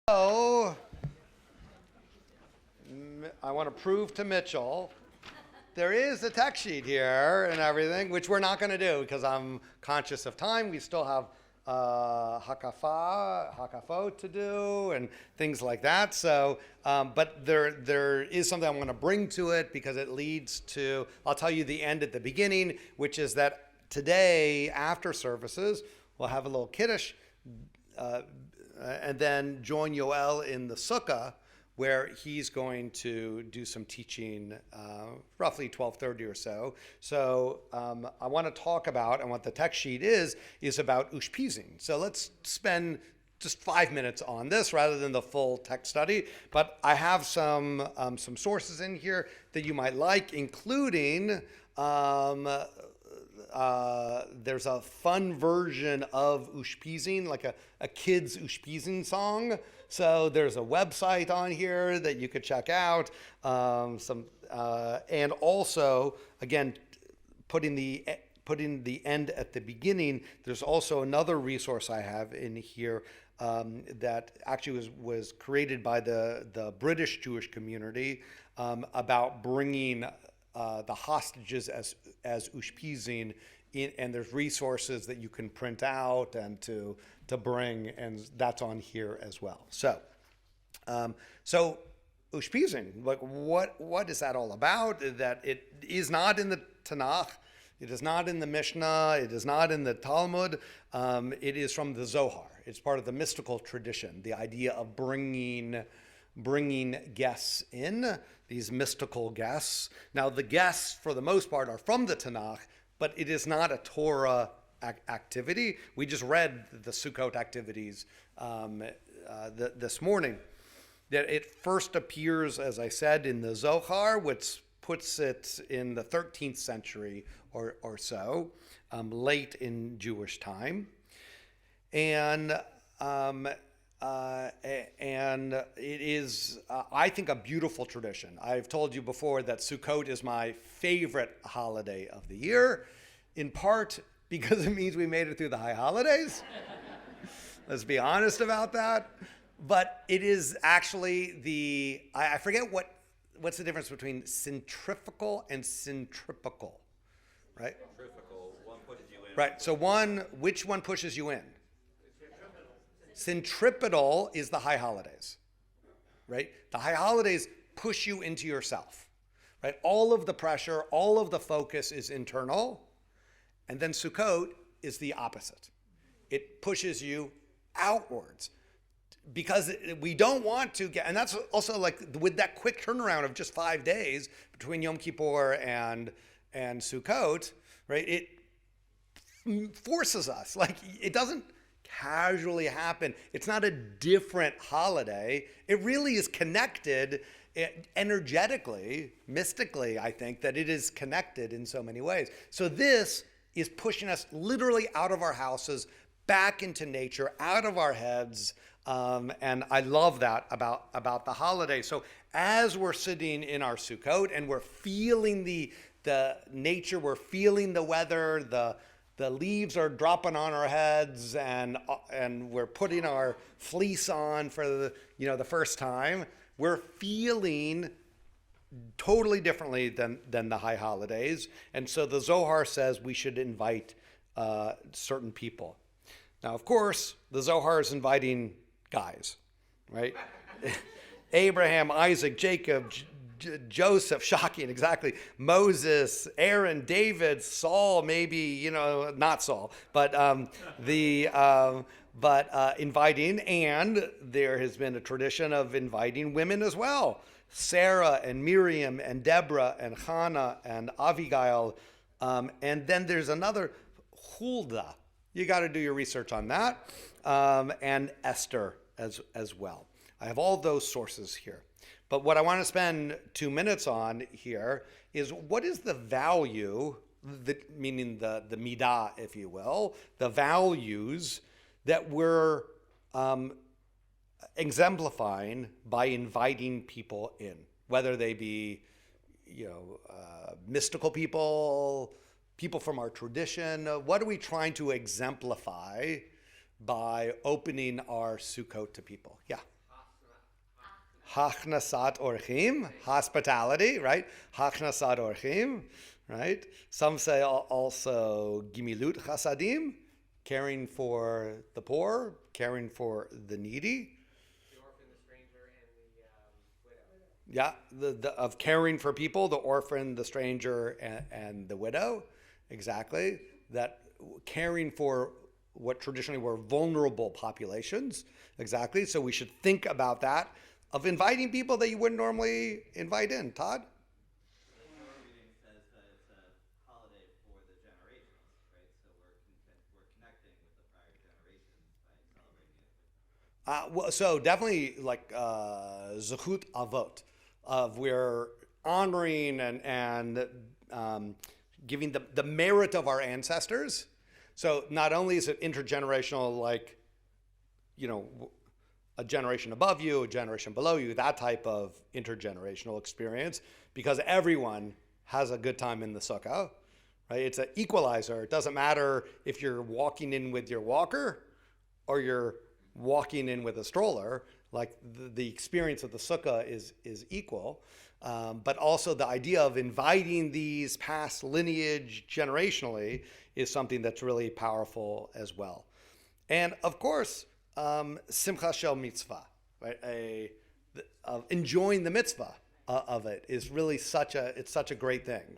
So, I want to prove to Mitchell there is a text sheet here and everything, which we're not going to do because I'm conscious of time. We still have hakafot to do and things like that. So, but there is something I want to bring to it because it leads to, I'll tell you the end at the beginning, which is that today after services, we'll have a little kiddush and then join Yoel in the sukkah, where he's going to do some teaching, roughly 12:30 or so. So I want to talk about, and what the text sheet is about Ushpizin. So let's spend just 5 minutes on this rather than the full text study. But I have some sources in here that you might like, including there's a fun version of Ushpizin, like a kid's Ushpizin song. So there's a website on here that you could check out. And also, again, putting the end at the beginning, there's also another resource I have in here that actually was created by the British Jewish community about bringing the hostages as Ushpizin in, and there's resources that you can print out and to bring, and that's on here as well. So, Ushpizin, like what is that all about? That it is not in the Tanakh, it is not in the Mishnah, it is not in the Talmud. It is from the Zohar. It's part of the mystical tradition. The idea of bringing guests in, these mystical guests. Now, the guests, for the most part, are from the Tanakh, but it is not a Torah activity. We just read the Sukkot activities this morning. That it first appears, as I said, in the Zohar, which puts it in the 13th century or so, late in Jewish time. And it is, I think, a beautiful tradition. I've told you before that Sukkot is my favorite holiday of the year, in part because it means we made it through the high holidays. Let's be honest about that. But it is actually I forget what's the difference between centrifugal and centripetal, right? Centrifugal, one pushes you in. Right, so which one pushes you in? Centripetal is the high holidays, right? The high holidays push you into yourself, right? All of the pressure, all of the focus is internal. And then Sukkot is the opposite. It pushes you outwards because we don't want to get, and that's also like with that quick turnaround of just 5 days between Yom Kippur and Sukkot, right? It forces us, like it doesn't casually happen. It's not a different holiday. It really is connected energetically, mystically, I think, that it is connected in so many ways. So this is pushing us literally out of our houses, back into nature, out of our heads. And I love that about the holiday. So as we're sitting in our Sukkot and we're feeling the nature, we're feeling the weather, the leaves are dropping on our heads, and we're putting our fleece on for the first time. We're feeling totally differently than the high holidays, and so the Zohar says we should invite certain people. Now, of course, the Zohar is inviting guys, right? Abraham, Isaac, Jacob, Joseph, shocking, exactly. Moses, Aaron, David, Saul, maybe, not Saul, but inviting, and there has been a tradition of inviting women as well. Sarah and Miriam and Deborah and Hannah and Abigail, and then there's another, Huldah. You got to do your research on that, and Esther as well. I have all those sources here. But what I want to spend 2 minutes on here is what is the value, meaning the midah, if you will, the values that we're exemplifying by inviting people in, whether they be, mystical people from our tradition. What are we trying to exemplify by opening our Sukkot to people? Yeah. Hachnasat orchim, hospitality, right? Hachnasat orchim, right? Some say also gimilut chasadim, caring for the poor, caring for the needy. The orphan, the stranger, and the widow. Yeah, of caring for people, the orphan, the stranger, and the widow. Exactly. That caring for what traditionally were vulnerable populations. Exactly. So we should think about that, of inviting people that you wouldn't normally invite in. Todd? Our reading says that it's a holiday for the generations, right? So we're connecting with the prior generations by celebrating it with them. So definitely like Zechut Avot, of we're honoring and giving the merit of our ancestors. So not only is it intergenerational, like, a generation above you, a generation below you, that type of intergenerational experience, because everyone has a good time in the sukkah, right? It's an equalizer. It doesn't matter if you're walking in with your walker or you're walking in with a stroller. Like the experience of the sukkah is equal. But also the idea of inviting these past lineage generationally is something that's really powerful as well. And of course, Simcha Shel Mitzvah, right? Enjoying the mitzvah of it is really such a great thing.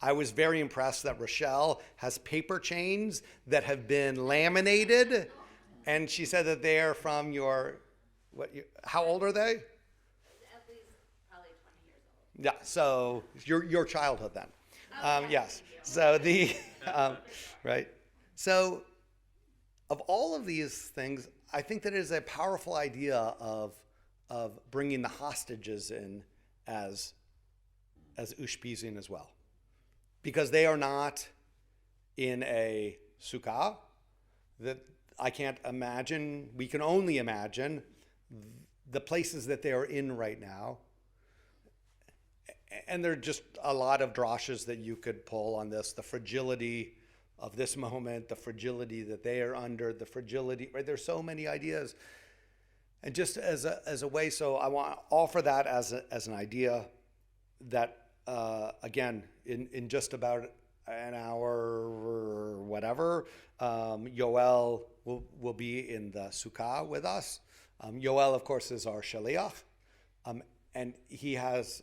I was very impressed that Rochelle has paper chains that have been laminated, and she said that they're from how old are they? At least probably 20 years old. Yeah, so your childhood then. Oh, Yes. thank you. So right. So of all of these things, I think that it is a powerful idea of bringing the hostages in as Ushpizin as well, because they are not in a sukkah. That I can't imagine. We can only imagine the places that they are in right now. And there are just a lot of drashes that you could pull on this, the fragility of this moment, the fragility that they are under, the fragility, right? There's so many ideas. And just as a way, so I want to offer that as an idea that, again, in just about an hour or whatever, Yoel will be in the sukkah with us. Yoel, of course, is our shaliach, and he has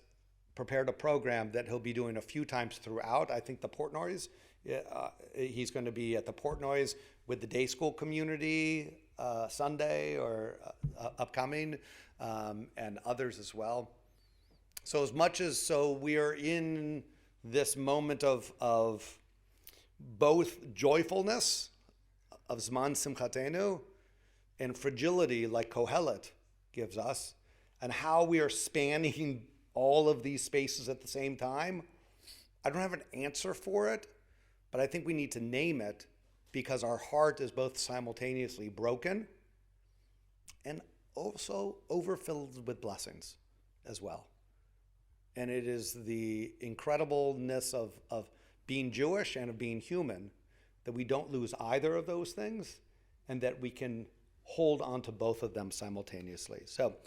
prepared a program that he'll be doing a few times throughout. I think the Portnoy's, he's going to be at the Portnoy's with the day school community Sunday or upcoming, and others as well. So as much as we are in this moment of both joyfulness of Zman Simchatenu and fragility like Kohelet gives us, and how we are spanning all of these spaces at the same time. I don't have an answer for it, but I think we need to name it, because our heart is both simultaneously broken and also overfilled with blessings as well. And it is the incredibleness of being Jewish and of being human that we don't lose either of those things, and that we can hold on to both of them simultaneously. So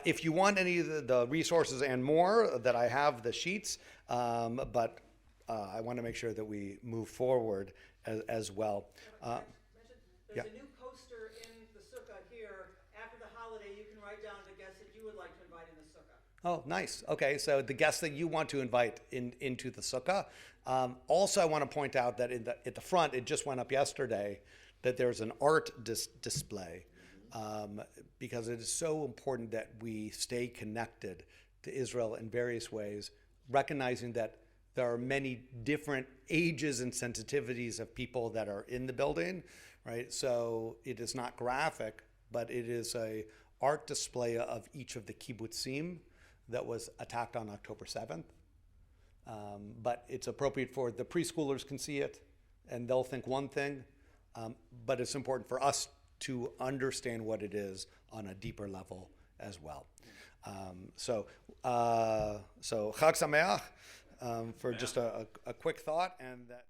if you want any of the resources and more, that I have the sheets, but I want to make sure that we move forward as well. There's a new poster in the sukkah here. After the holiday, you can write down the guests that you would like to invite in the sukkah. Oh, nice. Okay, so the guests that you want to invite into the sukkah. Also, I want to point out that at the front, it just went up yesterday, that there's an art display, because it is so important that we stay connected to Israel in various ways, recognizing that there are many different ages and sensitivities of people that are in the building, right? So it is not graphic, but it is a art display of each of the kibbutzim that was attacked on October 7th. But it's appropriate for the preschoolers can see it, and they'll think one thing, but it's important for us to understand what it is on a deeper level as well. So Chag Sameach, for just a quick thought, and that.